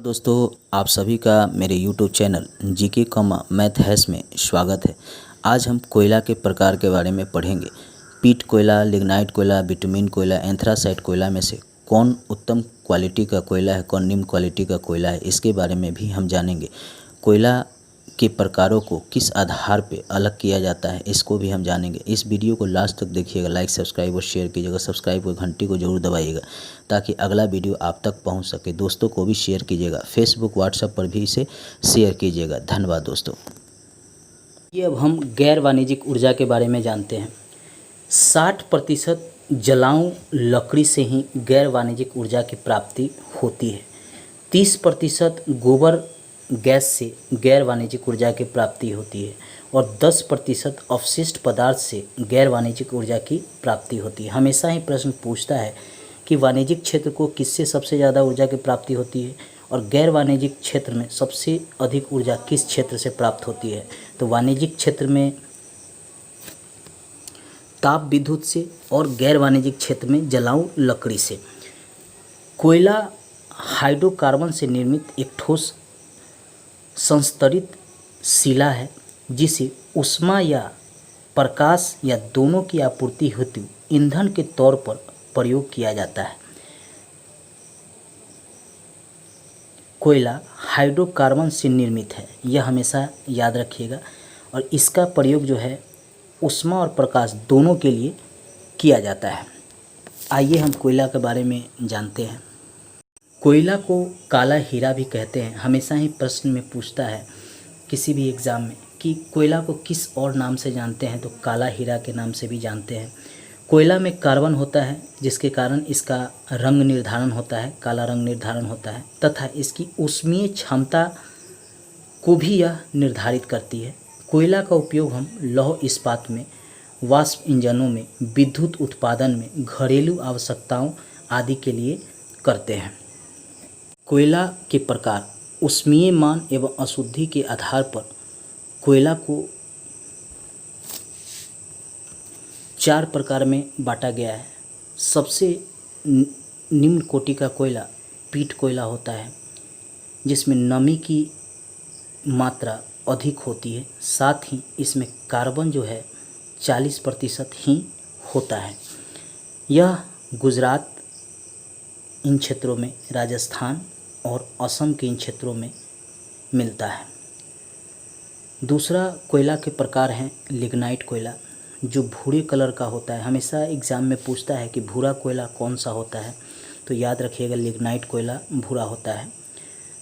दोस्तों, आप सभी का मेरे YouTube channel GK comma math hash में स्वागत है। आज हम कोयला के प्रकार के बारे में पढ़ेंगे। पीट कोयला, लिग्नाइट कोयला, बिटुमिन कोयला, एंथ्रासाइट कोयला में से कौन उत्तम क्वालिटी का कोयला है, कौन निम्न क्वालिटी का कोयला है, इसके बारे में भी हम जानेंगे। कोयला के प्रकारों को किस आधार पे अलग किया जाता है, इसको भी हम जानेंगे। इस वीडियो को लास्ट तक देखिएगा, लाइक सब्सक्राइब और शेयर कीजिएगा। सब्सक्राइब को घंटी को जरूर दबाइएगा ताकि अगला वीडियो आप तक पहुंच सके। दोस्तों को भी शेयर कीजिएगा, फेसबुक व्हाट्सएप पर भी इसे शेयर कीजिएगा। धन्यवाद दोस्तों। ये अब हम गैर वाणिज्यिक ऊर्जा के बारे में जानते हैं। 60% जलाऊं लकड़ी से ही गैर वाणिज्यिक ऊर्जा की प्राप्ति होती है। 30% गोबर गैस से गैर वाणिज्यिक ऊर्जा की प्राप्ति होती है और 10% अवशिष्ट पदार्थ से गैर वाणिज्यिक ऊर्जा की प्राप्ति होती है। हमेशा ही प्रश्न पूछता है कि वाणिज्यिक क्षेत्र को किससे सबसे ज़्यादा ऊर्जा की प्राप्ति होती है और गैर वाणिज्यिक क्षेत्र में सबसे अधिक ऊर्जा किस क्षेत्र से प्राप्त होती है। तो वाणिज्यिक क्षेत्र में ताप विद्युत से और गैर वाणिज्यिक क्षेत्र में जलाऊं लकड़ी से। कोयला हाइड्रोकार्बन से निर्मित एक ठोस संस्तरित शिला है जिसे ऊष्मा या प्रकाश या दोनों की आपूर्ति हेतु ईंधन के तौर पर प्रयोग किया जाता है। कोयला हाइड्रोकार्बन से निर्मित है, यह हमेशा याद रखिएगा, और इसका प्रयोग जो है ऊष्मा और प्रकाश दोनों के लिए किया जाता है। आइए हम कोयला के बारे में जानते हैं। कोयला को काला हीरा भी कहते हैं। हमेशा ही प्रश्न में पूछता है किसी भी एग्ज़ाम में कि कोयला को किस और नाम से जानते हैं, तो काला हीरा के नाम से भी जानते हैं। कोयला में कार्बन होता है जिसके कारण इसका रंग निर्धारण होता है, काला रंग निर्धारण होता है, तथा इसकी ऊष्मीय क्षमता को भी यह निर्धारित करती है। कोयला का उपयोग हम लौह इस्पात में, वाष्प इंजनों में, विद्युत उत्पादन में, घरेलू आवश्यकताओं आदि के लिए करते हैं। कोयला के प्रकार ऊष्मीय मान एवं अशुद्धि के आधार पर कोयला को 4 प्रकार में बांटा गया है। सबसे निम्न कोटि का कोयला पीट कोयला होता है जिसमें नमी की मात्रा अधिक होती है, साथ ही इसमें कार्बन जो है 40% ही होता है। यह गुजरात इन क्षेत्रों में, राजस्थान और असम के इन क्षेत्रों में मिलता है। दूसरा कोयला के प्रकार है लिग्नाइट कोयला, जो भूरे कलर का होता है। हमेशा एग्ज़ाम में पूछता है कि भूरा कोयला कौन सा होता है, तो याद रखिएगा लिग्नाइट कोयला भूरा होता है।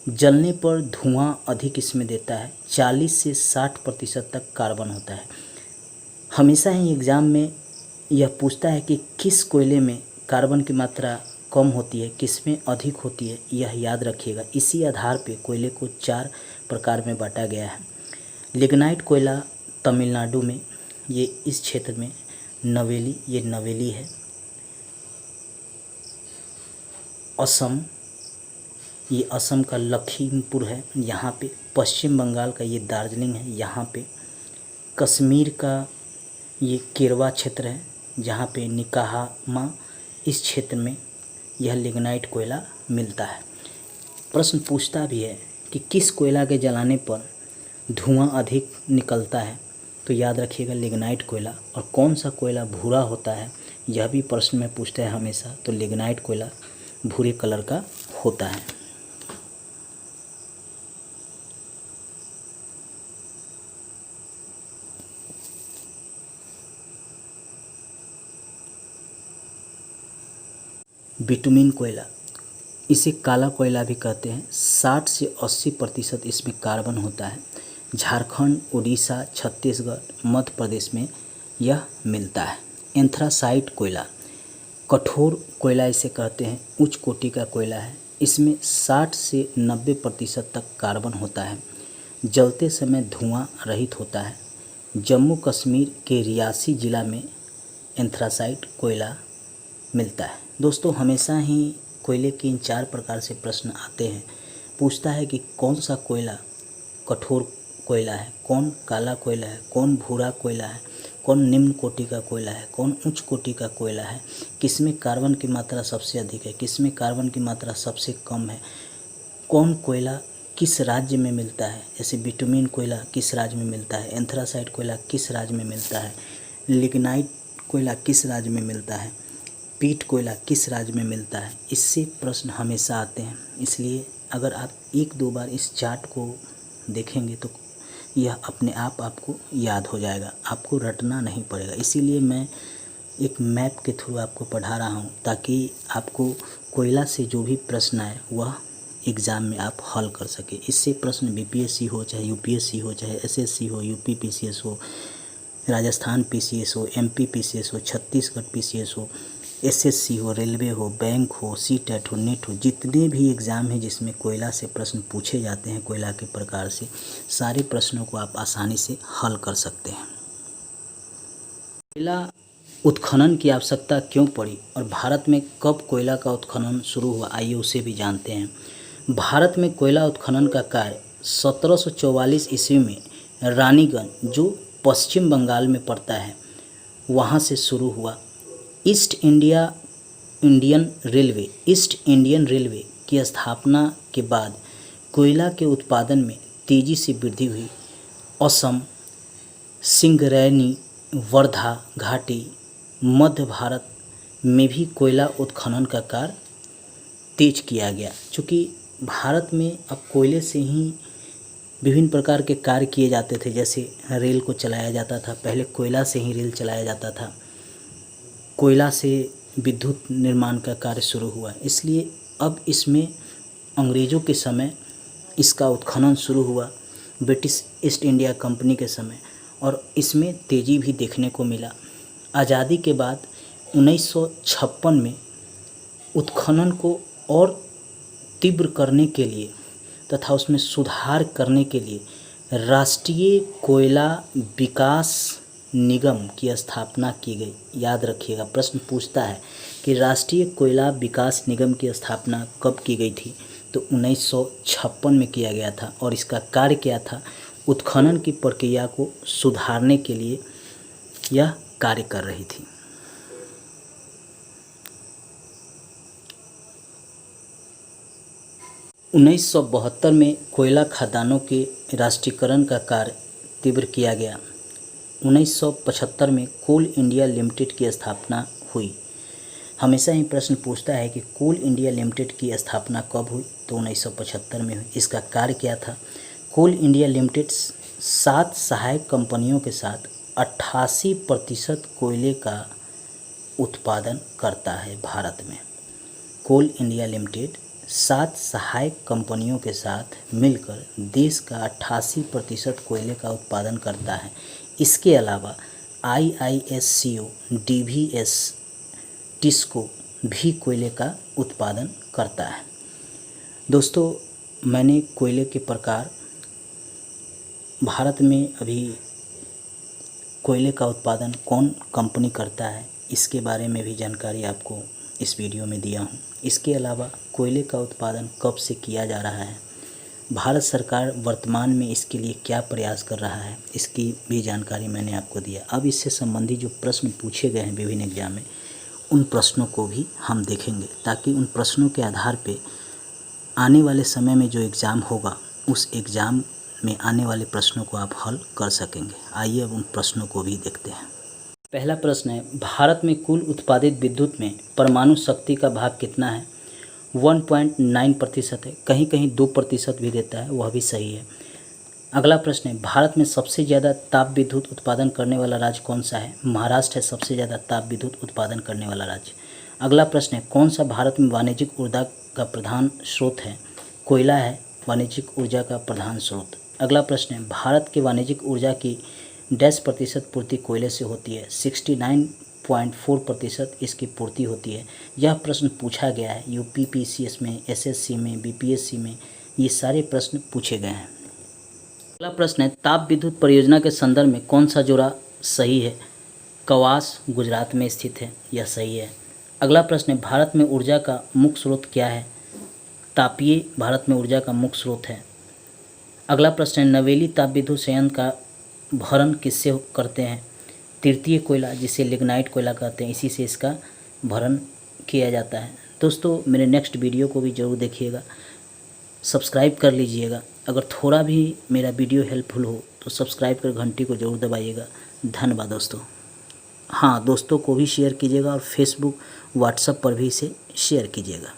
जलने पर धुआं अधिक इसमें देता है, 40 से 60% तक कार्बन होता है। हमेशा ही एग्ज़ाम में यह पूछता है कि किस कोयले में कार्बन की मात्रा कम होती है, किसमें अधिक होती है, यह याद रखिएगा। इसी आधार पे कोयले को 4 प्रकार में बांटा गया है। लिग्नाइट कोयला तमिलनाडु में, ये इस क्षेत्र में नवेली, ये नवेली है। असम, ये असम का लखीमपुर है, यहाँ पे। पश्चिम बंगाल का ये दार्जिलिंग है, यहाँ पे। कश्मीर का ये केरवा क्षेत्र है जहाँ पे निकाहामा, इस क्षेत्र में यह लिग्नाइट कोयला मिलता है। प्रश्न पूछता भी है कि किस कोयला के जलाने पर धुआं अधिक निकलता है, तो याद रखिएगा लिग्नाइट कोयला। और कौन सा कोयला भूरा होता है, यह भी प्रश्न में पूछता है हमेशा, तो लिग्नाइट कोयला भूरे कलर का होता है। बिटुमिन कोयला, इसे काला कोयला भी कहते हैं। 60 से 80% इसमें कार्बन होता है। झारखंड, उड़ीसा, छत्तीसगढ़, मध्य प्रदेश में यह मिलता है। एंथ्रासाइट कोयला, कठोर कोयला इसे कहते हैं, उच्च कोटि का कोयला है। इसमें 60 से 90% तक कार्बन होता है। जलते समय धुआं रहित होता है। जम्मू कश्मीर के रियासी ज़िला में एंथ्रासाइट कोयला मिलता है। दोस्तों, हमेशा ही कोयले के इन 4 प्रकार से प्रश्न आते हैं। पूछता है कि कौन सा कोयला कठोर कोयला है, कौन काला कोयला है, कौन भूरा कोयला है, कौन निम्न कोटि का कोयला है, कौन उच्च कोटि का कोयला है, किसमें कार्बन की मात्रा सबसे अधिक है, किसमें कार्बन की मात्रा सबसे कम है, कौन कोयला किस राज्य में मिलता है, जैसे बिटुमिन कोयला किस राज्य में मिलता है, एंथ्रासाइट कोयला किस राज्य में मिलता है, लिग्नाइट कोयला किस राज्य में मिलता है, पीट कोयला किस राज्य में मिलता है। इससे प्रश्न हमेशा आते हैं, इसलिए अगर आप एक दो बार इस चार्ट को देखेंगे तो यह अपने आप आपको याद हो जाएगा, आपको रटना नहीं पड़ेगा। इसीलिए मैं एक मैप के थ्रू आपको पढ़ा रहा हूँ, ताकि आपको कोयला से जो भी प्रश्न आए वह एग्ज़ाम में आप हल कर सके। इससे प्रश्न बीपीएससी हो, चाहे यूपीएससी हो, चाहे एसएससी हो, यूपी पीसीएस हो, राजस्थान पीसीएस हो, एमपी पीसीएस हो, छत्तीसगढ़ पीसीएस हो, एसएससी हो, रेलवे हो, बैंक हो, सीटेट हो, नेट हो, जितने भी एग्ज़ाम हैं जिसमें कोयला से प्रश्न पूछे जाते हैं, कोयला के प्रकार से, सारे प्रश्नों को आप आसानी से हल कर सकते हैं। कोयला उत्खनन की आवश्यकता क्यों पड़ी और भारत में कब कोयला का उत्खनन शुरू हुआ, आइए उसे भी जानते हैं। भारत में कोयला उत्खनन का कार्य 1744 ईस्वी में रानीगंज, जो पश्चिम बंगाल में पड़ता है, वहाँ से शुरू हुआ। ईस्ट इंडियन रेलवे की स्थापना के बाद कोयला के उत्पादन में तेज़ी से वृद्धि हुई। असम, सिंगरैनी, वर्धा घाटी, मध्य भारत में भी कोयला उत्खनन का कार्य तेज किया गया। चूँकि भारत में अब कोयले से ही विभिन्न प्रकार के कार्य किए जाते थे, जैसे रेल को चलाया जाता था, पहले कोयला से ही रेल चलाया जाता था, कोयला से विद्युत निर्माण का कार्य शुरू हुआ। इसलिए अब इसमें अंग्रेज़ों के समय इसका उत्खनन शुरू हुआ, ब्रिटिश ईस्ट इंडिया कंपनी के समय, और इसमें तेज़ी भी देखने को मिला। आज़ादी के बाद 1956 में उत्खनन को और तीव्र करने के लिए तथा उसमें सुधार करने के लिए राष्ट्रीय कोयला विकास निगम की स्थापना की गई। याद रखिएगा, प्रश्न पूछता है कि राष्ट्रीय कोयला विकास निगम की स्थापना कब की गई थी, तो 1956 में किया गया था। और इसका कार्य क्या था, उत्खनन की प्रक्रिया को सुधारने के लिए यह कार्य कर रही थी। 1972 में कोयला खदानों के राष्ट्रीयकरण का कार्य तीव्र किया गया। 1975 में कोल इंडिया लिमिटेड की स्थापना हुई। हमेशा ही प्रश्न पूछता है कि कोल इंडिया लिमिटेड की स्थापना कब हुई, तो 1975 में हुई। इसका कार्य क्या था, कोल इंडिया लिमिटेड 7 सहायक कंपनियों के साथ 88% कोयले का उत्पादन करता है भारत में। कोल इंडिया लिमिटेड 7 सहायक कंपनियों के साथ मिलकर देश का 88% कोयले का उत्पादन करता है। इसके अलावा IISCO, DVS, टिस्को भी कोयले का उत्पादन करता है। दोस्तों, मैंने कोयले के प्रकार, भारत में अभी कोयले का उत्पादन कौन कंपनी करता है, इसके बारे में भी जानकारी आपको इस वीडियो में दिया हूँ। इसके अलावा कोयले का उत्पादन कब से किया जा रहा है, भारत सरकार वर्तमान में इसके लिए क्या प्रयास कर रहा है, इसकी भी जानकारी मैंने आपको दिया। अब इससे संबंधित जो प्रश्न पूछे गए हैं विभिन्न एग्जाम में, उन प्रश्नों को भी हम देखेंगे, ताकि उन प्रश्नों के आधार पे आने वाले समय में जो एग्ज़ाम होगा, उस एग्ज़ाम में आने वाले प्रश्नों को आप हल कर सकेंगे। आइए अब उन प्रश्नों को भी देखते हैं। पहला प्रश्न है, भारत में कुल उत्पादित विद्युत में परमाणु शक्ति का भाग कितना है? 1.9% है, कहीं कहीं 2% भी देता है, वह भी सही है। अगला प्रश्न है, भारत में सबसे ज़्यादा ताप विद्युत उत्पादन करने वाला राज्य कौन सा है? महाराष्ट्र है सबसे ज़्यादा ताप विद्युत उत्पादन करने वाला राज्य। अगला प्रश्न है, कौन सा भारत में वाणिज्यिक ऊर्जा का प्रधान स्रोत है? कोयला है वाणिज्यिक ऊर्जा का प्रधान स्रोत। अगला प्रश्न है, भारत के वाणिज्यिक ऊर्जा की 10% पूर्ति कोयले से होती है, 69.4% इसकी पूर्ति होती है। यह प्रश्न पूछा गया है यूपी पीसीएस में, एसएससी में, बीपीएससी में, ये सारे प्रश्न पूछे गए हैं। अगला प्रश्न है, ताप विद्युत परियोजना के संदर्भ में कौन सा जोड़ा सही है? कवास गुजरात में स्थित है, यह सही है। अगला प्रश्न है, भारत में ऊर्जा का मुख्य स्रोत क्या है? तापीय भारत में ऊर्जा का मुख्य स्रोत है। अगला प्रश्न है, नवेली ताप विद्युत संयंत्र का भरण किससे करते हैं? तृतीय कोयला, जिसे लिग्नाइट कोयला कहते हैं, इसी से इसका भरण किया जाता है। दोस्तों, मेरे नेक्स्ट वीडियो को भी ज़रूर देखिएगा। सब्सक्राइब कर लीजिएगा। अगर थोड़ा भी मेरा वीडियो हेल्पफुल हो तो सब्सक्राइब कर घंटी को ज़रूर दबाइएगा। धन्यवाद दोस्तों। हाँ, दोस्तों को भी शेयर कीजिएगा और फेसबुक व्हाट्सएप पर भी इसे शेयर कीजिएगा।